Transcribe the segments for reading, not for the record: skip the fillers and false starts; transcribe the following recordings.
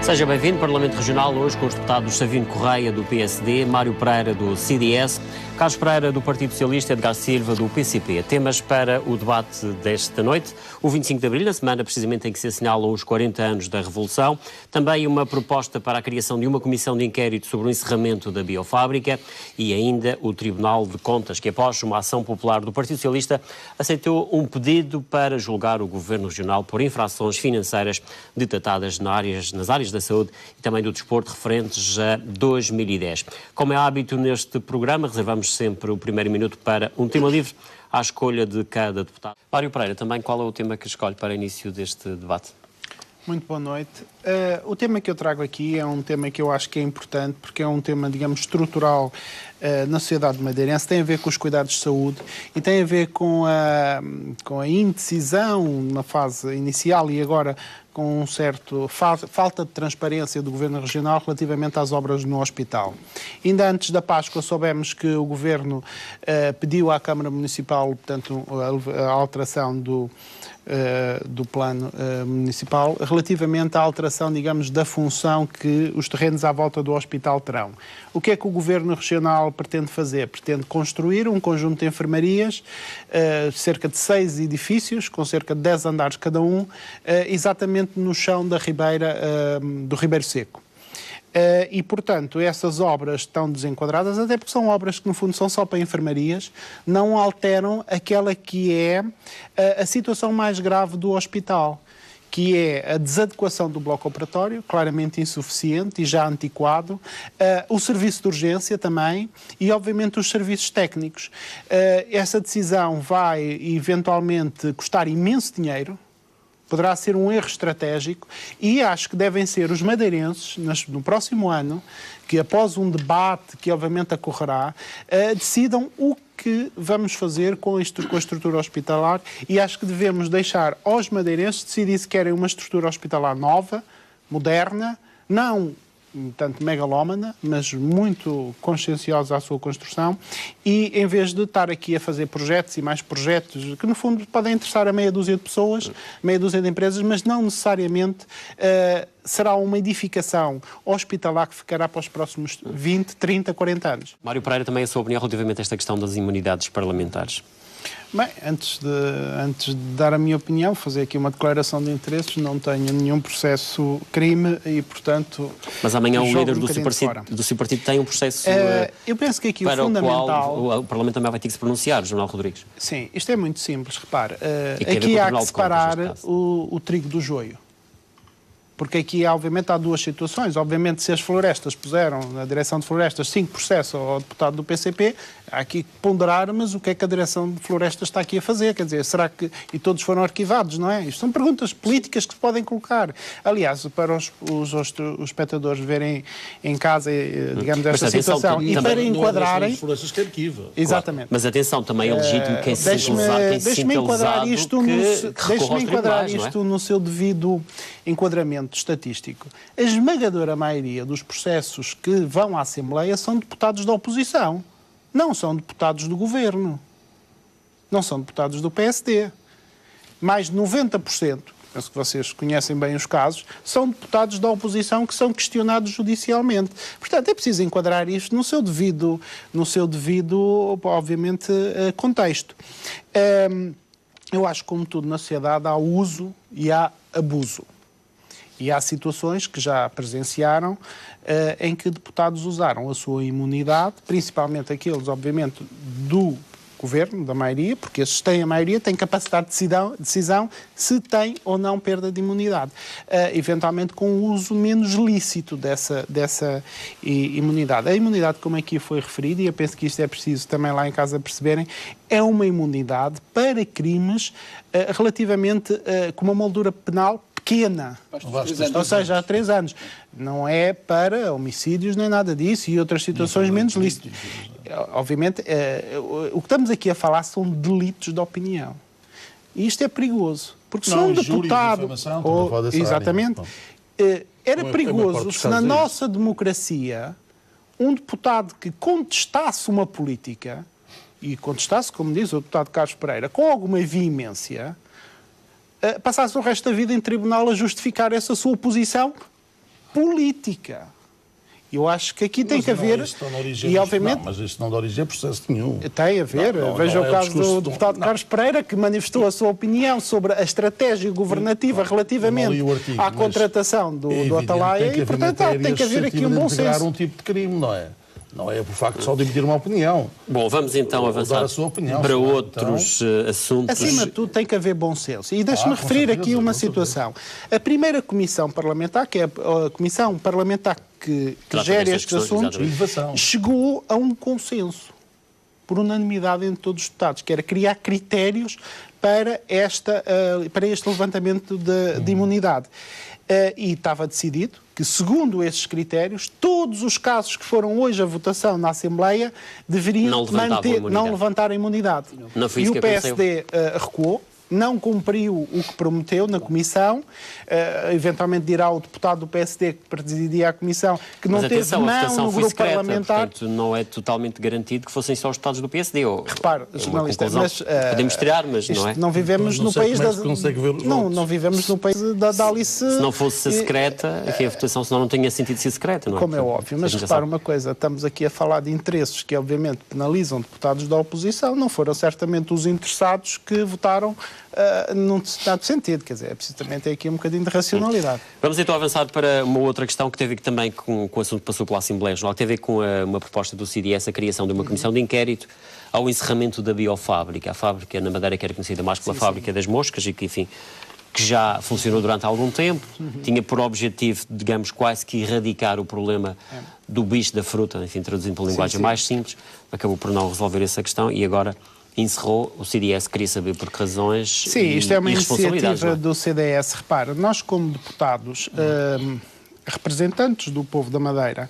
Seja bem-vindo, Parlamento Regional, hoje com os deputados Savino Correia, do PSD, Mário Pereira, do CDS, Carlos Pereira, do Partido Socialista, Edgar Silva, do PCP. Temas para o debate desta noite: o 25 de Abril, na semana precisamente em que se assinalam os 40 anos da Revolução, também uma proposta para a criação de uma comissão de inquérito sobre o encerramento da biofábrica e ainda o Tribunal de Contas, que após uma ação popular do Partido Socialista aceitou um pedido para julgar o Governo Regional por infrações financeiras detectadas nas áreas da saúde e também do desporto referentes a 2010. Como é hábito neste programa, reservamos sempre o primeiro minuto para um tema livre à escolha de cada deputado. Mário Pereira, também qual é o tema que escolhe para início deste debate? Muito boa noite. O tema que eu trago aqui é um tema que eu acho que é importante, porque é um tema, digamos, estrutural na sociedade madeirense. Tem a ver com os cuidados de saúde e tem a ver com a indecisão na fase inicial e agora com um certo falta de transparência do Governo Regional relativamente às obras no hospital. Ainda antes da Páscoa soubemos que o Governo pediu à Câmara Municipal, portanto, a alteração do plano municipal relativamente à alteração, digamos, da função que os terrenos à volta do hospital terão. O que é que o Governo Regional pretende fazer? Pretende construir um conjunto de enfermarias, cerca de 6 edifícios, com cerca de 10 andares cada um, exatamente no chão da ribeira, do Ribeiro Seco. E, portanto, essas obras estão desenquadradas, até porque são obras que, no fundo, são só para enfermarias, não alteram aquela que é a situação mais grave do hospital, que é a desadequação do bloco operatório, claramente insuficiente e já antiquado, o serviço de urgência também e, obviamente, os serviços técnicos. Essa decisão vai, eventualmente, custar imenso dinheiro, poderá ser um erro estratégico e acho que devem ser os madeirenses, no próximo ano, que após um debate que obviamente ocorrerá, decidam o que vamos fazer com a estrutura hospitalar e acho que devemos deixar aos madeirenses decidir se querem uma estrutura hospitalar nova, moderna, não tanto megalómana, mas muito conscienciosa à sua construção e em vez de estar aqui a fazer projetos e mais projetos que no fundo podem interessar a meia dúzia de pessoas, meia dúzia de empresas, mas não necessariamente será uma edificação hospitalar que ficará para os próximos 20, 30, 40 anos. Mário Pereira, também a sua opinião relativamente a esta questão das imunidades parlamentares? Bem, antes de dar a minha opinião, fazer aqui uma declaração de interesses, não tenho nenhum processo crime e, portanto... Mas amanhã o líder do seu partido tem um processo eu penso que aqui para o fundamental... o qual o Parlamento também vai ter que se pronunciar, Jornal Rodrigues. Sim, isto é muito simples, repare. Aqui há que separar o trigo do joio. Porque aqui, obviamente, há duas situações. Obviamente, se as florestas puseram, na direção de florestas, 5% ao deputado do PCP, há aqui que ponderar, mas o que é que a direção de florestas está aqui a fazer? Quer dizer, será que... E todos foram arquivados, não é? Isto são perguntas políticas que se podem colocar. Aliás, para os espectadores verem em casa, digamos, esta situação, e para enquadrarem... As florestas que arquiva. Exatamente. Claro. Mas atenção, também é legítimo quem se sinta lesado Deixe-me enquadrar isto no seu devido enquadramento estatístico. A esmagadora maioria dos processos que vão à Assembleia são deputados da oposição. Não são deputados do Governo. Não são deputados do PSD. Mais de 90%, penso que vocês conhecem bem os casos, são deputados da oposição que são questionados judicialmente. Portanto, é preciso enquadrar isto no seu devido obviamente, contexto. Eu acho que, como tudo na sociedade, há uso e há abuso. E há situações que já presenciaram em que deputados usaram a sua imunidade, principalmente aqueles, obviamente, do Governo, da maioria, porque esses têm a maioria, têm capacidade de decisão se têm ou não perda de imunidade. Eventualmente com o uso menos lícito dessa imunidade. A imunidade, como aqui foi referido, e eu penso que isto é preciso também lá em casa perceberem, é uma imunidade para crimes relativamente com uma moldura penal pequena, ou seja, há 3 anos. Não é para homicídios nem nada disso e outras situações menos lícitas. Obviamente, o que estamos aqui a falar são delitos de opinião. E isto é perigoso. Porque se um deputado... Exatamente. Era perigoso se na nossa democracia um deputado que contestasse uma política, e contestasse, como diz o deputado Carlos Pereira, com alguma veemência, passasse o resto da vida em tribunal a justificar essa sua posição política. Eu acho que aqui tem que haver... E, obviamente... Não, mas isto não dá origem a processo nenhum. Tem a ver. Veja o caso do deputado Carlos Pereira, que manifestou a sua opinião sobre a estratégia governativa relativamente à contratação do Atalaia e, portanto, tem que haver aqui um bom senso. Um tipo de crime, não é? Não é por facto só de emitir uma opinião. Bom, vamos então avançar para outros assuntos. Acima de tudo tem que haver bom senso. E deixe-me referir aqui uma situação. A primeira comissão parlamentar, que é a comissão parlamentar que gere estes assuntos, chegou a um consenso, por unanimidade entre todos os deputados, que era criar critérios para este levantamento de imunidade. E estava decidido que, segundo esses critérios, todos os casos que foram hoje a votação na Assembleia deveriam não levantar a imunidade. E o PSD recuou, não cumpriu o que prometeu na Comissão, eventualmente dirá o deputado do PSD que presidia a Comissão que não teve não no grupo parlamentar. Portanto, não é totalmente garantido que fossem só os deputados do PSD. Repare, jornalista, mas... podemos tirar, mas não é? Não vivemos no país não vivemos no país da Alice... Se não fosse secreta, a votação senão não tinha sentido ser secreta, não é? Como é óbvio, mas repare uma coisa, estamos aqui a falar de interesses que obviamente penalizam deputados da oposição, não foram certamente os interessados que votaram num dado sentido, quer dizer, é preciso também ter aqui um bocadinho de racionalidade. Vamos então avançar para uma outra questão que teve a ver também com o assunto que passou pela Assembleia Geral, que teve a ver com uma proposta do CDS, a criação de uma comissão de inquérito ao encerramento da biofábrica. A fábrica na Madeira, que era conhecida mais pela fábrica das moscas e que, enfim, que já funcionou durante algum tempo, tinha por objetivo, digamos, quase que erradicar o problema do bicho da fruta, enfim, traduzindo para linguagem mais simples, acabou por não resolver essa questão e agora encerrou. O CDS queria saber por que razões. Sim, isto é uma iniciativa do CDS. Repara, nós como deputados, representantes do povo da Madeira,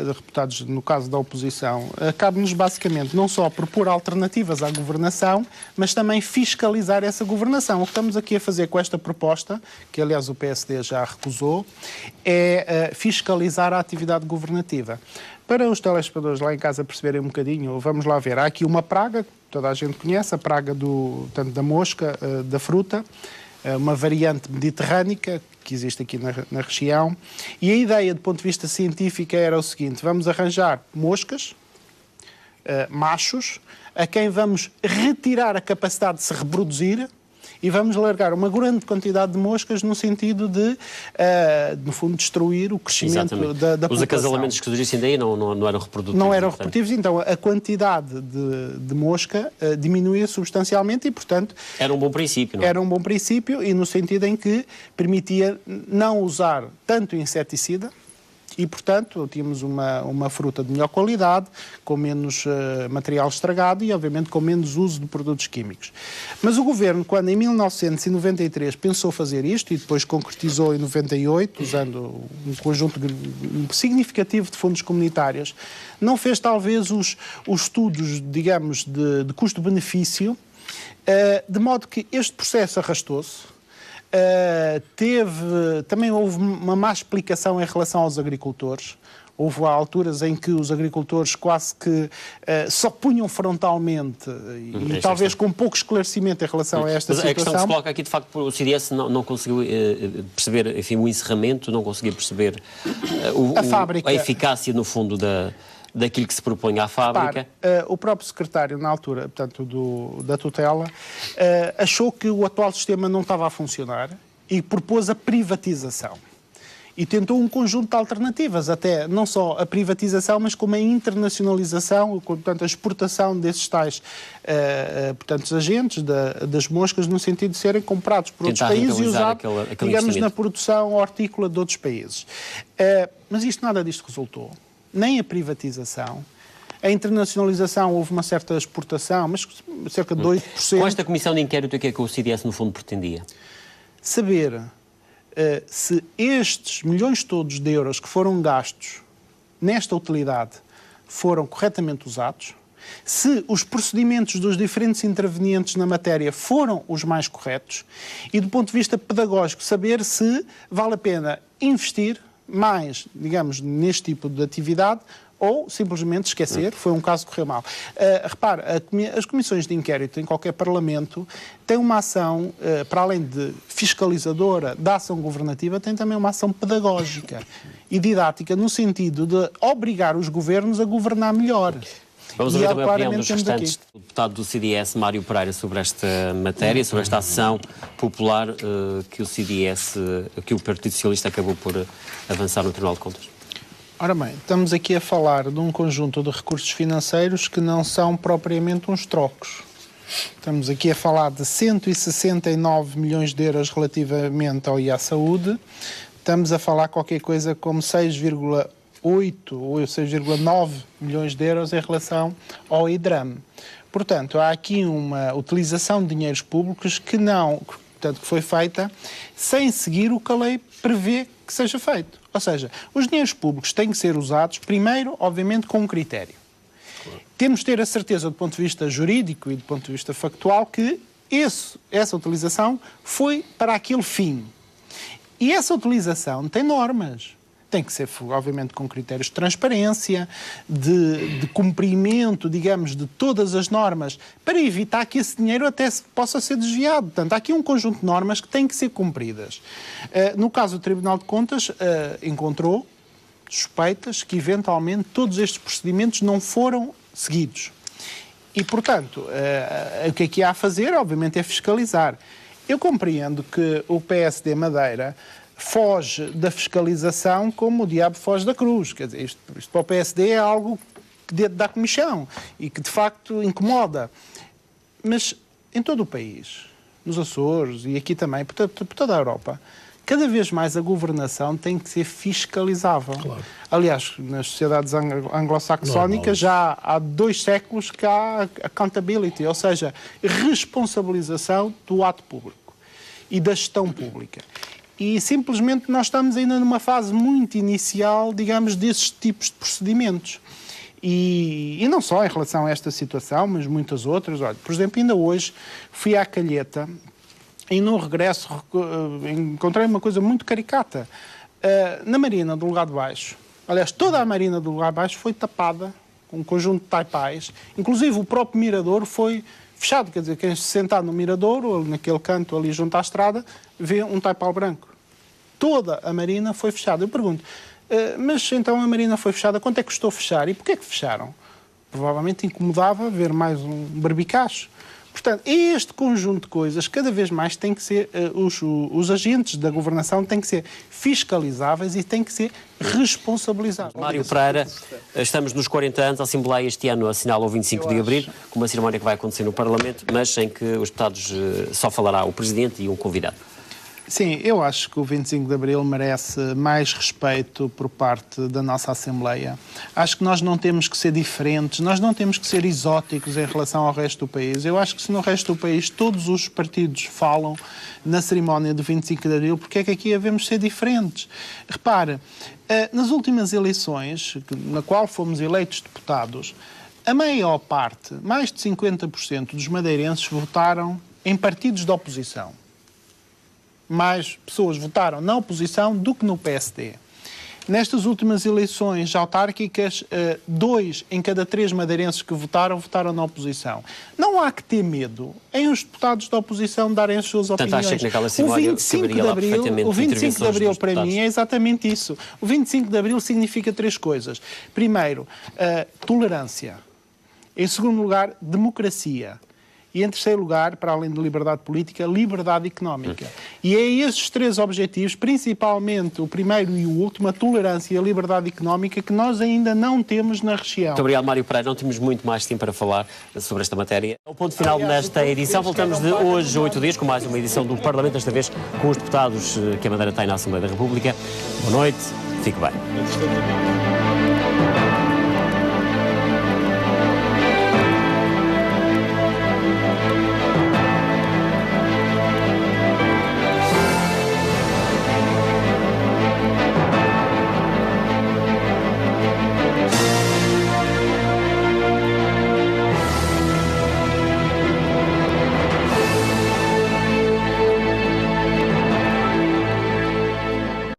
deputados, no caso da oposição, cabe-nos basicamente não só propor alternativas à governação, mas também fiscalizar essa governação. O que estamos aqui a fazer com esta proposta, que aliás o PSD já recusou, é fiscalizar a atividade governativa. Para os telespectadores lá em casa perceberem um bocadinho, vamos lá ver. Há aqui uma praga, que toda a gente conhece, a praga tanto da mosca, da fruta, uma variante mediterrânica que existe aqui na região. E a ideia, do ponto de vista científico, era o seguinte: vamos arranjar moscas, machos, a quem vamos retirar a capacidade de se reproduzir e vamos largar uma grande quantidade de moscas no sentido de, no fundo, destruir o crescimento da população. Os acasalamentos que surgissem daí não eram reprodutivos? Não eram reprodutivos, então a quantidade de mosca diminuía substancialmente e, portanto... Era um bom princípio, não é? Era um bom princípio e no sentido em que permitia não usar tanto inseticida, e, portanto, tínhamos uma fruta de melhor qualidade, com menos material estragado e, obviamente, com menos uso de produtos químicos. Mas o Governo, quando em 1993 pensou fazer isto e depois concretizou em 98, usando um conjunto significativo de fundos comunitários, não fez talvez os estudos, digamos, de custo-benefício, de modo que este processo arrastou-se. Também houve uma má explicação em relação aos agricultores. Houve alturas em que os agricultores quase que só punham frontalmente e talvez com pouco esclarecimento em relação a esta situação. A questão que se coloca aqui, de facto, o CDS não conseguiu perceber, enfim, o encerramento, não conseguiu perceber a eficácia, no fundo, daquilo que se propõe à fábrica. O próprio secretário, na altura, portanto, da tutela, achou que o atual sistema não estava a funcionar e propôs a privatização. E tentou um conjunto de alternativas, até não só a privatização, mas como a internacionalização, portanto, a exportação desses tais portanto, agentes das moscas, no sentido de serem comprados por outros países e usados, digamos, na produção hortícola de outros países. Mas nada disto resultou. Nem a privatização. A internacionalização, houve uma certa exportação, mas cerca de 2%. Com esta comissão de inquérito, o que é que o CDS, no fundo, pretendia? Saber se estes milhões todos de euros que foram gastos nesta utilidade foram corretamente usados, se os procedimentos dos diferentes intervenientes na matéria foram os mais corretos e, do ponto de vista pedagógico, saber se vale a pena investir mais, digamos, neste tipo de atividade ou simplesmente esquecer, foi um caso que correu mal. Repare, as comissões de inquérito em qualquer Parlamento têm uma ação, para além de fiscalizadora da ação governativa, tem também uma ação pedagógica e didática, no sentido de obrigar os governos a governar melhor. Vamos ouvir também a opinião dos restantes. O deputado do CDS, Mário Pereira, sobre esta matéria, sobre esta ação popular que o CDS, que o Partido Socialista acabou por avançar no Tribunal de Contas. Ora bem, estamos aqui a falar de um conjunto de recursos financeiros que não são propriamente uns trocos. Estamos aqui a falar de 169 milhões de euros relativamente ao IA Saúde. Estamos a falar qualquer coisa como 6,8 ou 6,9 milhões de euros em relação ao IDRAM. Portanto, há aqui uma utilização de dinheiros públicos que foi feita sem seguir o que a lei prevê que seja feito. Ou seja, os dinheiros públicos têm que ser usados, primeiro, obviamente, com um critério. Claro. Temos de ter a certeza, do ponto de vista jurídico e do ponto de vista factual, que essa utilização foi para aquele fim. E essa utilização tem normas. Tem que ser, obviamente, com critérios de transparência, de cumprimento, digamos, de todas as normas, para evitar que esse dinheiro até possa ser desviado. Portanto, há aqui um conjunto de normas que têm que ser cumpridas. No caso do Tribunal de Contas, encontrou suspeitas que, eventualmente, todos estes procedimentos não foram seguidos. E, portanto, o que aqui há a fazer, obviamente, é fiscalizar. Eu compreendo que o PSD Madeira foge da fiscalização como o diabo foge da cruz. Quer dizer, isto para o PSD é algo que dentro da comichão e que, de facto, incomoda. Mas, em todo o país, nos Açores e aqui também, por toda a Europa, cada vez mais a governação tem que ser fiscalizável. Claro. Aliás, nas sociedades anglo-saxónicas já há 2 séculos que há accountability, ou seja, responsabilização do ato público e da gestão pública. E simplesmente nós estamos ainda numa fase muito inicial, digamos, desses tipos de procedimentos. E não só em relação a esta situação, mas muitas outras. Olha, por exemplo, ainda hoje fui à Calheta e no regresso encontrei uma coisa muito caricata. Na Marina do Lugar de Baixo, aliás, toda a Marina do Lugar de Baixo foi tapada com um conjunto de taipais. Inclusive o próprio mirador foi fechado, quer dizer, quem se sentar no mirador, ou naquele canto ali junto à estrada, vê um taipau branco. Toda a Marina foi fechada. Eu pergunto, mas então a Marina foi fechada, quanto é que custou fechar? E porquê que fecharam? Provavelmente incomodava ver mais um barbicacho. Portanto, este conjunto de coisas, cada vez mais tem que ser, os agentes da governação têm que ser fiscalizáveis e têm que ser responsabilizados. Mário Pereira, estamos nos 40 anos, a Assembleia este ano assinala o 25 de Abril, com uma cerimónia que vai acontecer no Parlamento, mas em que os deputados só falará o Presidente e um convidado. Sim, eu acho que o 25 de Abril merece mais respeito por parte da nossa Assembleia. Acho que nós não temos que ser diferentes, nós não temos que ser exóticos em relação ao resto do país. Eu acho que se no resto do país todos os partidos falam na cerimónia do 25 de Abril, porque é que aqui devemos ser diferentes? Repare, nas últimas eleições, na qual fomos eleitos deputados, a maior parte, mais de 50% dos madeirenses votaram em partidos de oposição. Mais pessoas votaram na oposição do que no PSD. Nestas últimas eleições autárquicas, 2 em cada 3 madeirenses que votaram na oposição. Não há que ter medo em os deputados da oposição darem as suas opiniões. Acha que naquela cerimónia o 25 de Abril para mim é exatamente isso. O 25 de Abril significa 3 coisas. Primeiro, tolerância. Em segundo lugar, democracia. E, em terceiro lugar, para além de liberdade política, liberdade económica. E é esses 3 objetivos, principalmente o primeiro e o último, a tolerância e a liberdade económica, que nós ainda não temos na região. Muito obrigado, Mário Pereira. Não temos muito mais tempo para falar sobre esta matéria. É o ponto final nesta edição. Voltamos de hoje a 8 dias com mais uma edição do Parlamento, desta vez com os deputados que a Madeira tem na Assembleia da República. Boa noite, fique bem.